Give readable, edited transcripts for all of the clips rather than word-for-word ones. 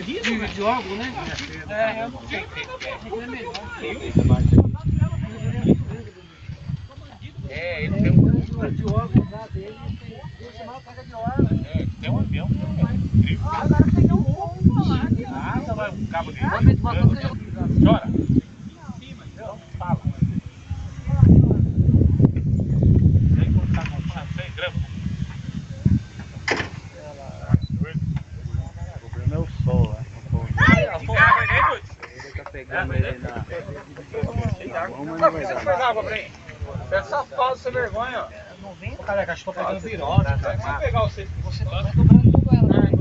de órgão, né? Ele tem um de órgão lá dele, ele chamava carga de órgão. tem um avião, incrível. Agora tem um pouco lá. Vai um cabo de Chora. chora. Não fala. Aí quando tá com 100 gramas. O problema é o sol, né? Ele tá pegando ele na... É safado, sem vergonha, ó. Não vem. Cara, a estou pegando virose, cara. Se eu pegar você, Você não vai dobrando tudo ela, né?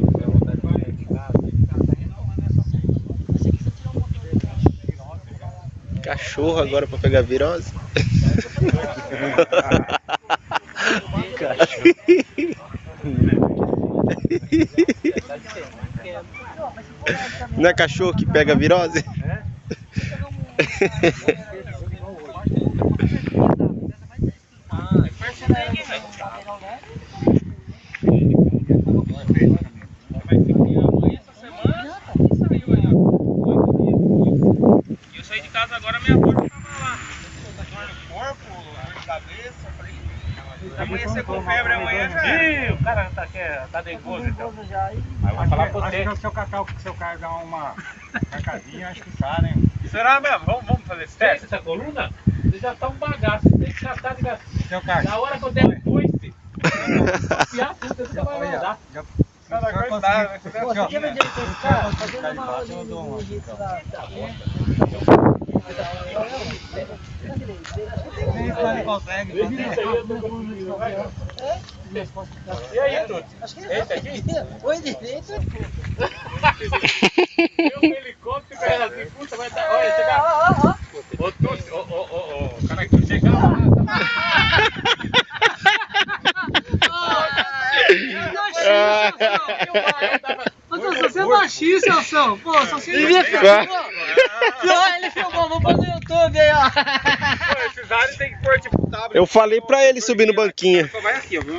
Cachorro agora pra pegar virose. Não é cachorro que pega virose? Eu saí de casa agora, minha avó tava lá. Dor no corpo, dor de cabeça. Falei, amanhecer com febre amanhã já. Ih, o cara tá nervoso então. Aí eu vou falar pra você. Acho que se o seu cara dar uma carcadinha, acho que tá, né? Será mesmo? Vamos fazer esse teste? Essa coluna? Você já tá um bagaço. Tem que tratar de gasto. Seu cara. Na hora que eu der um coice, piar tudo, você nunca vai mandar. Cada coisa dá, né? Você Pô, você quer vender com esse cara? Fazendo uma aula de jiu-jitsu da... Ele consegue. E aí, Tuti? Acho que Esse aqui? Oi, direito. Tem um helicóptero com ela assim, puta, vai dar. Olha, chega. Ô, Tuti, ô, cara, que chega lá. Você é machista, Elson. Pô, só se ele filmou. Ele filmou, vamos fazer no YouTube aí, ó. Esses áreas tem que pôr tipo tablet. Eu falei pra ele subir no banquinho. Só vai aqui, ó, viu?